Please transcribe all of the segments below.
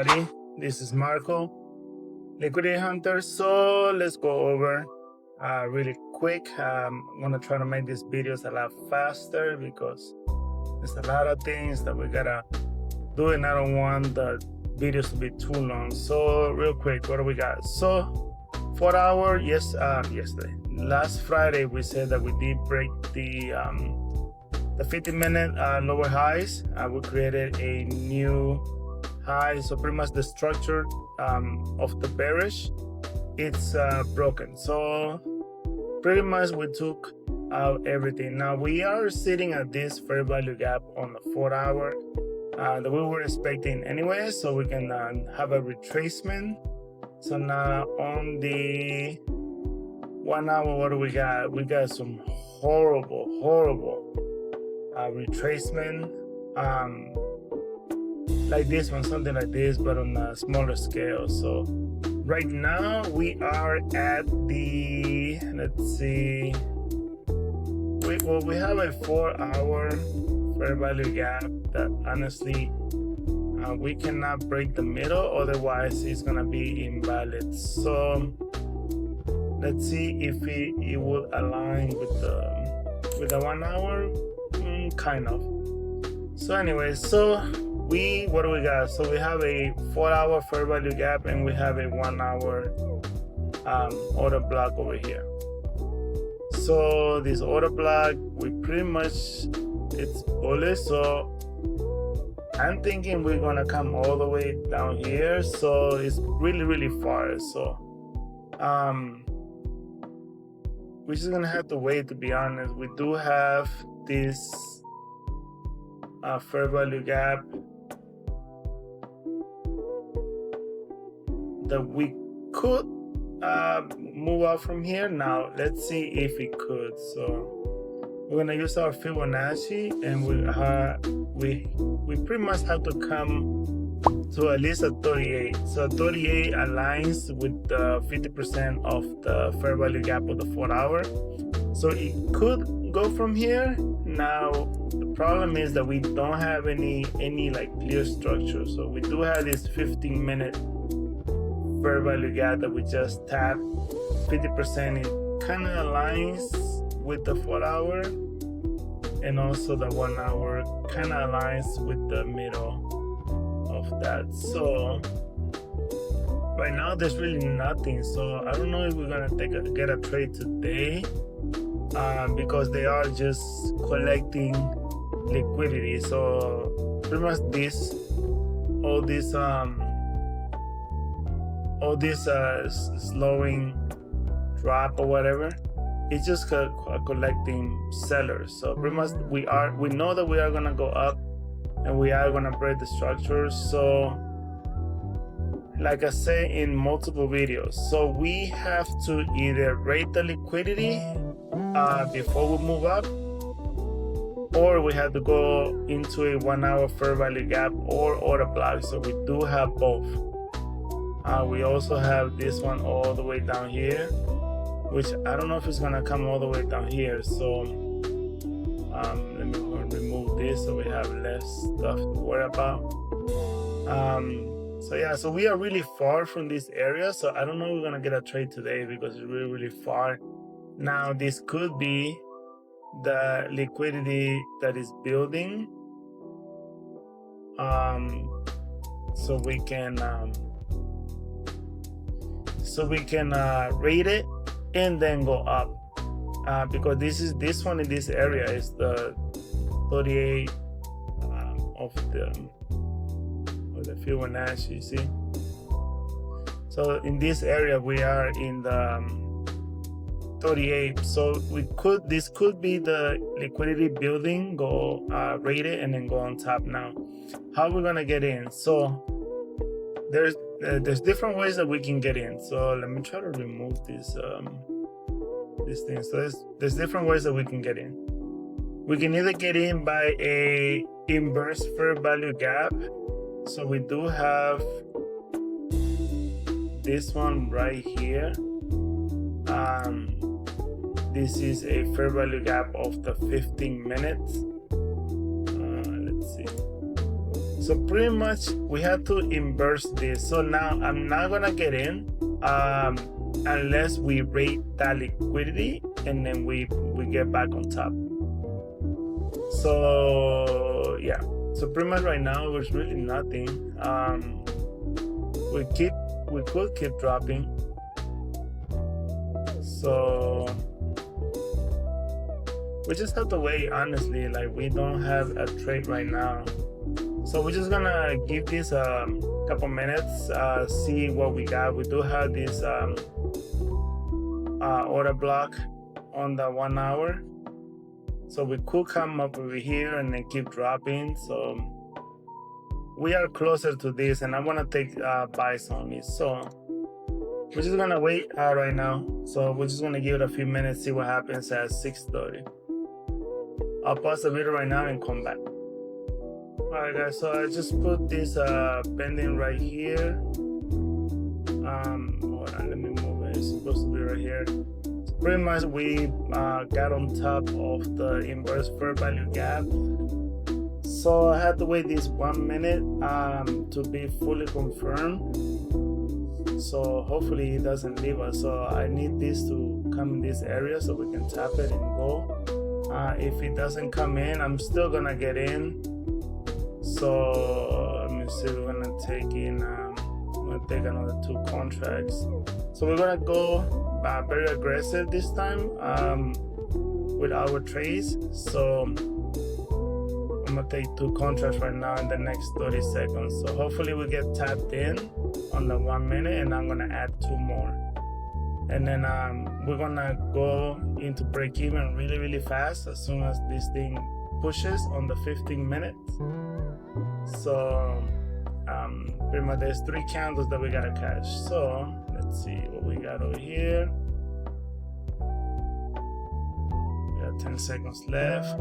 everybody. This is Marco, Liquidity Hunter. So let's go over really quick. I'm gonna try to make these videos a lot faster because there's a lot of things that we gotta do, and I don't want the videos to be too long. So real quick, what do we got? So 4 hour, yesterday, last Friday, we said that we did break the 50-minute lower highs. We created a new high, so pretty much the structure of the bearish, it's broken. So pretty much we took out everything. Now we are sitting at this fair value gap on the 4 hour that we were expecting anyway, so we can have a retracement. So now on the 1 hour, what do we got? We got some horrible retracement, like this one, something like this, but on a smaller scale. So right now we are at the, let's see, we have a 4 hour fair value gap that honestly we cannot break the middle, otherwise it's gonna be invalid. So let's see if it will align with the 1 hour. Kind of. So anyway, so what do we got? So we have a 4 hour fair value gap, and we have a 1 hour order block over here. So this order block, we pretty much, it's bullish, so I'm thinking we're gonna come all the way down here. So it's really far. So we're just gonna have to wait, to be honest. We do have this fair value gap that we could move out from here. Now let's see if we could. So we're gonna use our Fibonacci, and we pretty much have to come to at least a 38. So 38 aligns with the 50% of the fair value gap of the 4 hour. So it could go from here. Now the problem is that we don't have any like clear structure. So we do have this 15-minute fair value gap that we just tapped. 50%, it kind of aligns with the 4 hour, and also the 1 hour kind of aligns with the middle of that. So right now there's really nothing. So I don't know if we're gonna get a trade today, because they are just collecting liquidity. So pretty much all this slowing drop or whatever, it's just collecting sellers. So pretty much we know that we are gonna go up, and we are gonna break the structure. So like I say in multiple videos, so we have to either rate the liquidity before we move up, or we have to go into a 1 hour fair value gap or order block. So we do have both. We also have this one all the way down here, which I don't know if it's gonna come all the way down here. So let me remove this so we have less stuff to worry about. So yeah, so we are really far from this area. So I don't know if we're gonna get a trade today because it's really far. Now this could be the liquidity that is building, so we can rate it and then go up, because this one in this area is the 38 of the Fibonacci, you see. So in this area we are in the 38. So this could be the liquidity building, go rate it, and then go on top. Now how we're gonna get in? So there's different ways that we can get in. So let me try to remove this thing. So there's different ways that we can get in. We can either get in by a inverse fair value gap. So we do have this one right here. This is a fair value gap of the 15 minutes. Let's see. So pretty much we had to inverse this. So now I'm not gonna get in unless we rate that liquidity and then we get back on top. So yeah, so pretty much right now there's really nothing. We could keep dropping. So we just have to wait, honestly. Like, we don't have a trade right now, so we're just gonna give this a couple minutes, see what we got. We do have this order block on the 1 hour, so we could come up over here and then keep dropping. So we are closer to this, and I want to take buys only. So we're just gonna wait right now. So we're just gonna give it a few minutes, see what happens at 6:30. I'll pause the video right now and come back. Alright guys, so I just put this pending right here. Hold on, let me move it. It's supposed to be right here. So pretty much we got on top of the inverse fair value gap. So I had to wait this 1 minute to be fully confirmed. So hopefully it doesn't leave us. So I need this to come in this area so we can tap it and go. If it doesn't come in, I'm still gonna get in. So let me see, we're gonna take in I'm gonna take another 2 contracts. So we're gonna go very aggressive this time with our trades. So I'm gonna take 2 contracts right now in the next 30 seconds. So hopefully we get tapped in on the 1 minute, and I'm gonna add 2 more. And then we're gonna go into break even really fast as soon as this thing pushes on the 15 minutes. So pretty much there's 3 candles that we gotta catch. So let's see what we got over here. We got 10 seconds left.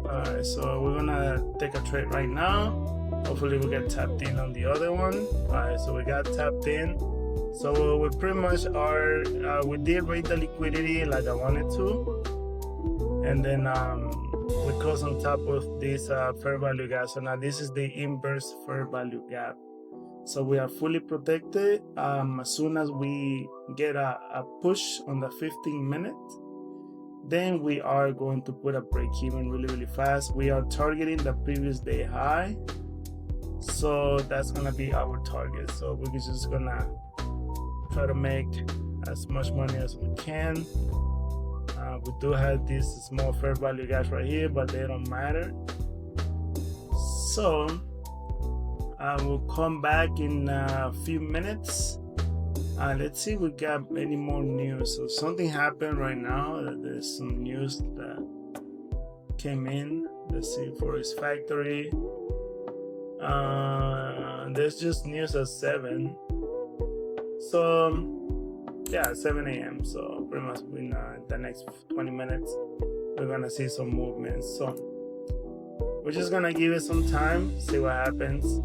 Alright, so we're gonna take a trade right now. Hopefully we get tapped in on the other one. Alright, so we got tapped in. So we pretty much are, we did rate the liquidity like I wanted to. And then we close on top of this fair value gap. So now this is the inverse fair value gap. So we are fully protected. As soon as we get a push on the 15 minutes, then we are going to put a break even really fast. We are targeting the previous day high. So that's gonna be our target. So we're just gonna try to make as much money as we can. We do have these small fair value gaps right here, but they don't matter. So I will come back in a few minutes. Let's see if we got any more news. So something happened right now. There's some news that came in. Let's see, for his factory. There's just news at 7. So yeah, 7 a.m. So pretty much in the next 20 minutes, we're gonna see some movement. So we're just gonna give it some time, see what happens.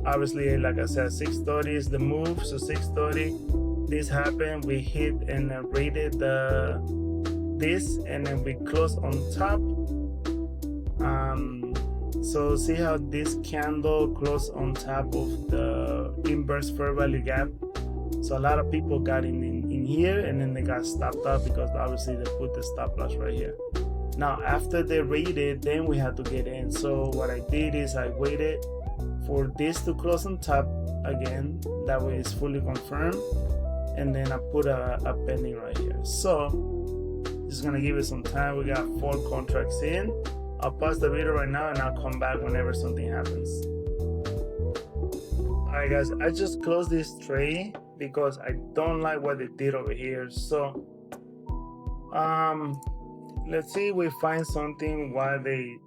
Obviously, like I said, 6:30 is the move. So 6:30, this happened. We hit and rated this, and then we closed on top. So see how this candle closed on top of the inverse fair value gap. So a lot of people got in here, and then they got stopped up because obviously they put the stop loss right here. Now after they rated, then we had to get in. So what I did is I waited for this to close on top again, that way it's fully confirmed, and then I put a pending right here. So just gonna give it some time. We got 4 contracts in. I'll pause the video right now and I'll come back whenever something happens. Alright guys, I just closed this trade because I don't like what they did over here. So let's see if we find something why they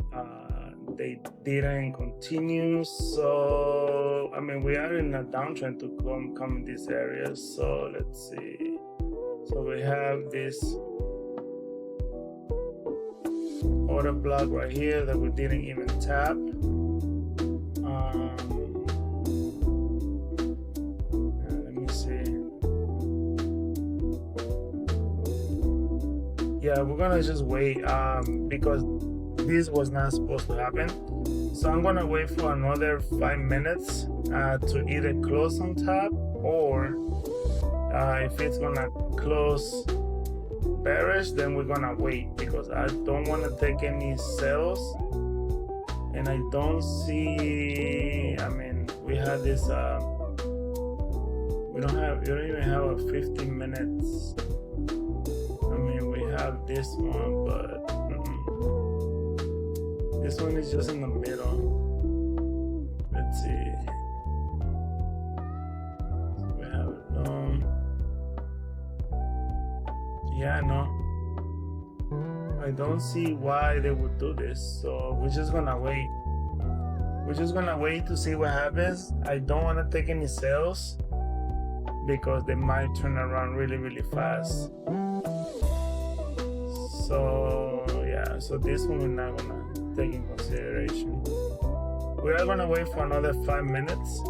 didn't continue. So I mean, we are in a downtrend to come in this area. So let's see. So we have this order block right here that we didn't even tap. Let me see. yeah, we're gonna just wait because this was not supposed to happen. So I'm gonna wait for another 5 minutes to either close on top, or if it's gonna close bearish, then we're gonna wait, because I don't want to take any sales, and I don't see, I mean, we had this we don't even have a 15 minutes. I mean, we have this one, but this one is just in the middle. Let's see. We have yeah, no, I don't see why they would do this, so we're just gonna wait. We're just gonna wait to see what happens. I don't want to take any sales because they might turn around really fast. So yeah, so this one we're not gonna take in consideration. We are gonna wait for another 5 minutes,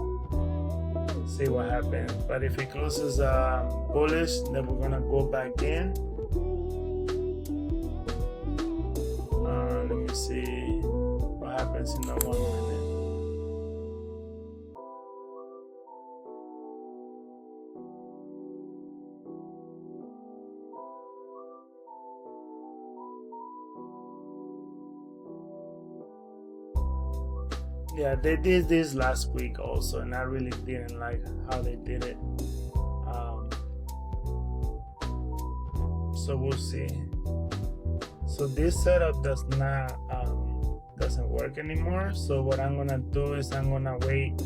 see what happens. But if it closes bullish, then we're gonna go back in. Let me see what happens in the 1 minute. Yeah, they did this last week also, and I really didn't like how they did it. So we'll see. So this setup doesn't work anymore. So what I'm gonna do is I'm gonna wait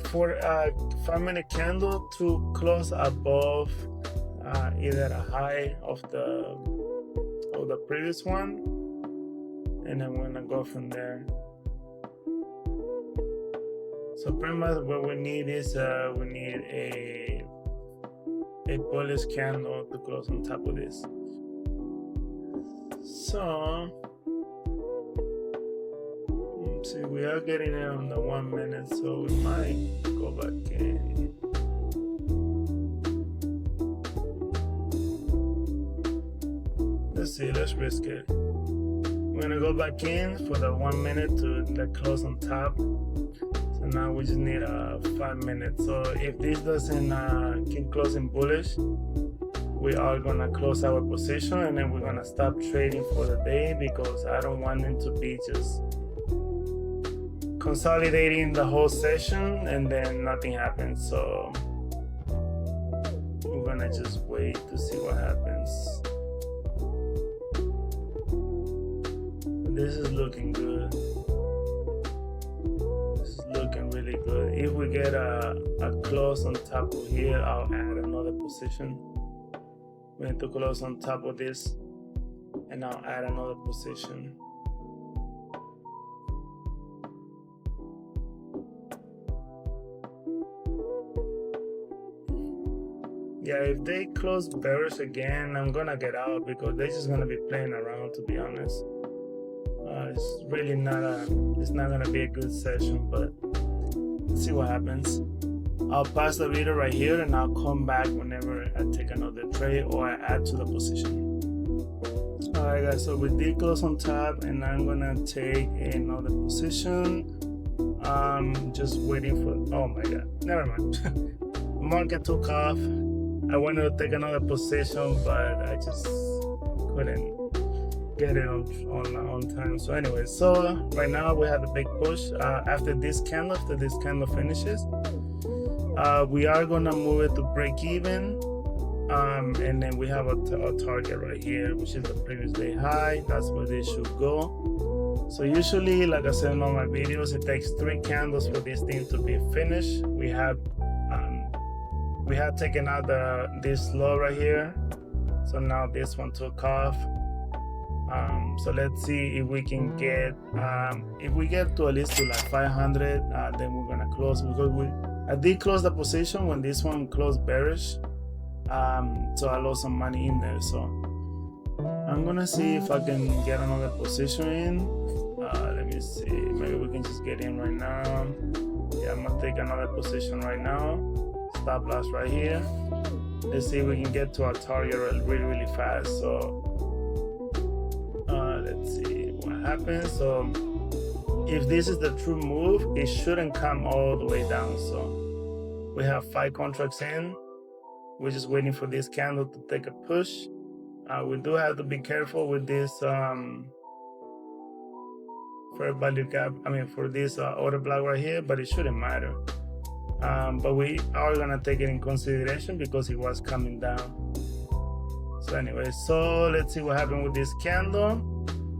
for a 5-minute candle to close above either a high of the previous one, and then we're gonna go from there. So pretty much what we need is we need a bullish candle to close on top of this. So let's see, we are getting it on the 1 minute, so we might go back in. Let's see, let's risk it. We're gonna go back in for the 1 minute to the close on top. So now we just need 5 minutes. So if this doesn't keep closing bullish, we are gonna close our position, and then we're gonna stop trading for the day, because I don't want them to be just consolidating the whole session and then nothing happens. So we're gonna just wait to see what happens. This is looking good. This is looking really good. If we get a close on top of here, I'll add another position. We need to close on top of this, and I'll add another position. Yeah, if they close bearish again, I'm gonna get out, because they're just gonna be playing around, to be honest. It's really it's not gonna be a good session, but let's see what happens. I'll pause the video right here, and I'll come back whenever I take another trade or I add to the position. Alright guys, so we did close on top, and I'm gonna take another position. Just waiting for, oh my god, never mind. Market took off. I wanted to take another position, but I just couldn't get it on time. So anyway, so right now we have a big push. After this candle finishes, we are gonna move it to break even, and then we have a target right here, which is the previous day high. That's where they should go. So usually, like I said in all my videos, it takes 3 candles for this thing to be finished. We have taken out this low right here, so now this one took off. So let's see if we can get if we get to at least to like 500, then we're gonna close, because I did close the position when this one closed bearish, so I lost some money in there. So I'm gonna see if I can get another position in. Let me see, maybe we can just get in right now. Yeah, I'm gonna take another position right now. Stop loss right here. let's see if we can get to our target really fast. So let's see what happens. So if this is the true move, it shouldn't come all the way down. So we have 5 contracts in. We're just waiting for this candle to take a push. We do have to be careful with this fair value gap. For this order block right here, but it shouldn't matter. But we are gonna take it in consideration because it was coming down. So anyway, so let's see what happened with this candle.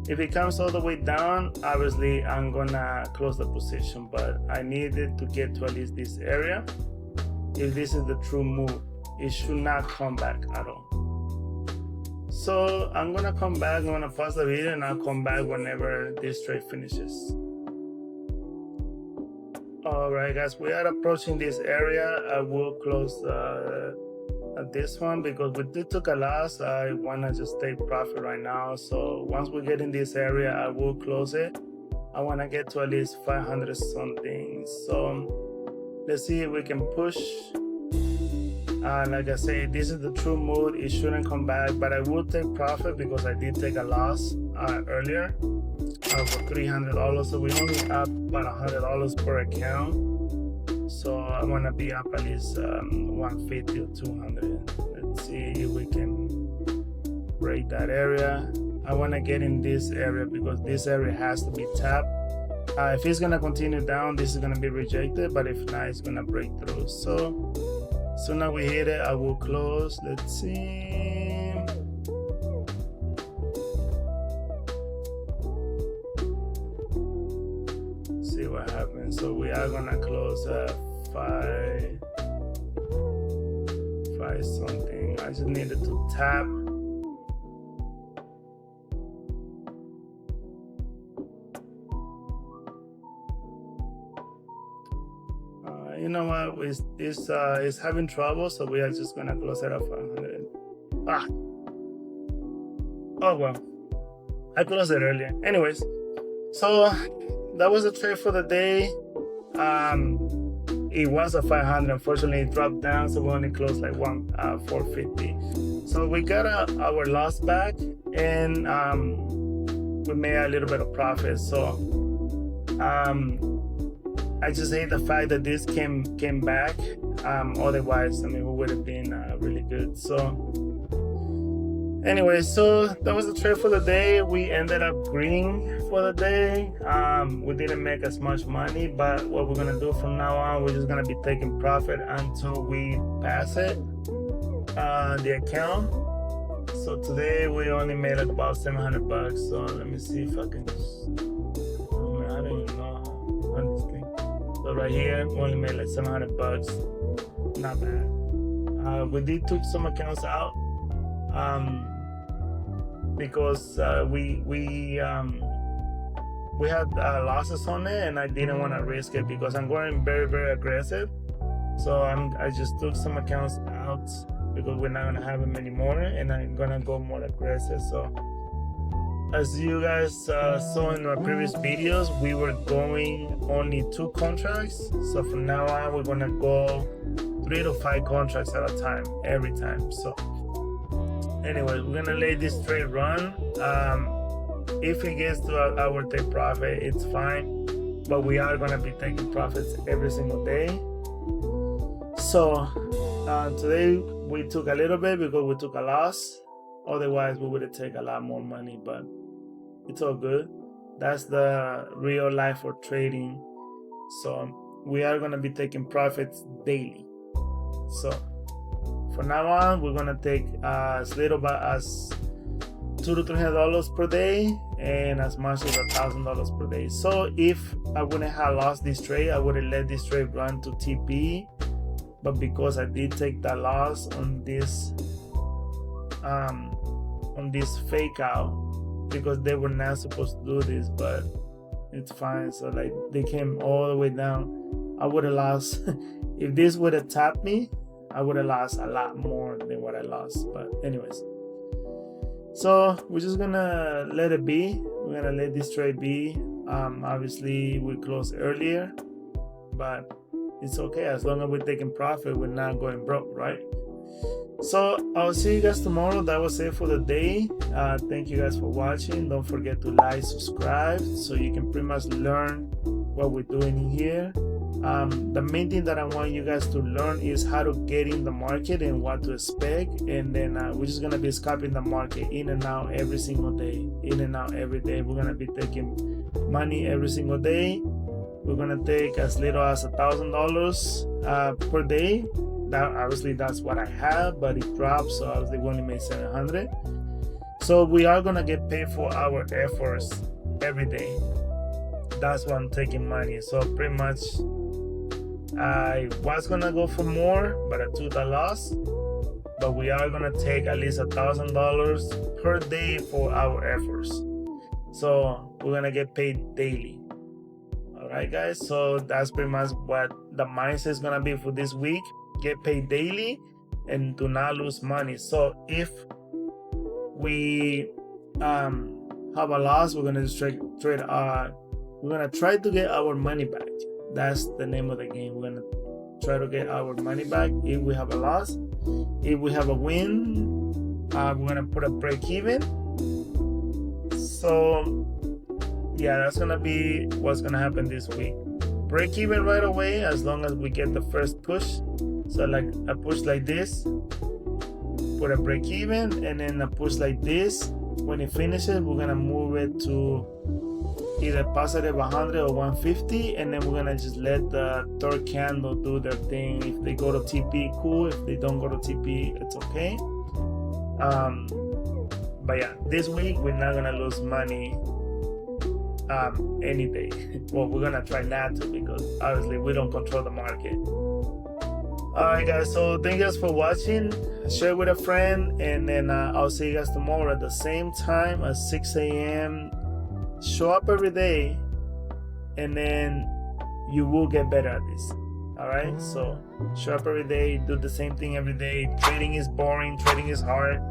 If it comes all the way down, obviously I'm gonna close the position, but I needed to get to at least this area. If this is the true move, it should not come back at all. So I'm gonna come back, I'm gonna pause the video, and I'll come back whenever this trade finishes. Alright guys, we are approaching this area. I will close this one because we did took a loss. I wanna just take profit right now. So once we get in this area, I will close it. I wanna get to at least 500 something. So let's see if we can push. Like I said, this is the true move. It shouldn't come back, but I will take profit because I did take a loss earlier for $300. So we only up about $100 per account. So I want to be up at least 150 or 200. Let's see if we can break that area. I want to get in this area because this area has to be tapped. If it's going to continue down, this is going to be rejected, but if not, it's going to break through. So now we hit it, I will close. Let's see. See what happens. So we are gonna close at 5 something. I just needed to tap. You know what? It's having trouble, so we are just gonna close it at 500. Oh well, I closed it earlier. Anyways, so that was the trade for the day. It was a 500. Unfortunately, it dropped down, so we only closed like 450. So we got our loss back, and we made a little bit of profit. So I just hate the fact that this came back. Otherwise, we would have been really good. So anyway, so that was the trade for the day. We ended up green for the day. We didn't make as much money, but what we're gonna do from now on, we're just gonna be taking profit until we pass it, the account. So today we only made like about $700. So let me see if I can. I don't even know how this thing. So right here, we only made like $700. Not bad. We did took some accounts out because we had losses on it, and I didn't want to risk it because I'm going very aggressive. So I just took some accounts out because we're not gonna have them anymore, and I'm gonna go more aggressive. So as you guys saw in our previous videos, we were going only 2 contracts. So from now on, we're gonna go 3 to 5 contracts at a time, every time. So anyway, we're gonna let this trade run. If it gets to our take profit, it's fine, but we are gonna be taking profits every single day. So today we took a little bit because we took a loss. Otherwise, we would have taken a lot more money, but it's all good. That's the real life for trading. So we are gonna be taking profits daily. So from now on, we're gonna take as little as $200 to $300 per day, and as much as $1,000 per day. So if I wouldn't have lost this trade, I would have let this trade run to TP. But because I did take that loss on this fake out, because they were not supposed to do this, but it's fine. So like they came all the way down. I would have lost if this would have tapped me, I would have lost a lot more than what I lost. But anyways, so we're just gonna let it be. We're gonna let this trade be. Obviously we closed earlier, but it's okay as long as we're taking profit. We're not going broke, right? So I'll see you guys tomorrow. That was it for the day. Thank you guys for watching. Don't forget to like, subscribe, so you can pretty much learn what we're doing in here. The main thing that I want you guys to learn is how to get in the market and what to expect. And then we're just gonna be scalping the market in and out every single day, in and out every day. We're gonna be taking money every single day. We're gonna take as little as $1,000 per day. That obviously that's what I have, but it dropped, so obviously we only made 700. So we are gonna get paid for our efforts every day. That's why I'm taking money. So pretty much I was gonna go for more, but I took a loss. But we are gonna take at least $1,000 per day for our efforts. So we're gonna get paid daily. All right, guys. So that's pretty much what the mindset is gonna be for this week. Get paid daily and do not lose money. So if we have a loss, we're gonna just trade. We're gonna try to get our money back. That's the name of the game. We're gonna try to get our money back if we have a loss. If we have a win, we're gonna put a break even. So yeah, that's gonna be what's gonna happen this week. Break even right away as long as we get the first push. So like a push like this, put a break even, and then a push like this. When it finishes, we're gonna move it to either positive 100 or 150, and then we're gonna just let the third candle do their thing. If they go to TP, cool. If they don't go to TP, it's okay. But yeah, this week we're not gonna lose money any day. Well, we're gonna try not to, because obviously we don't control the market. Alright guys, so thank you guys for watching. Share with a friend, and then I'll see you guys tomorrow at the same time at 6 a.m. Show up every day, and then you will get better at this. Alright, so show up every day, do the same thing every day. Trading is boring, trading is hard,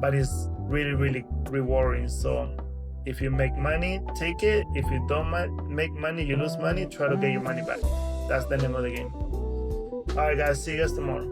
but it's really, really rewarding. So if you make money, take it. If you don't make money, you lose money, try to get your money back. That's the name of the game. Alright guys, see you guys tomorrow.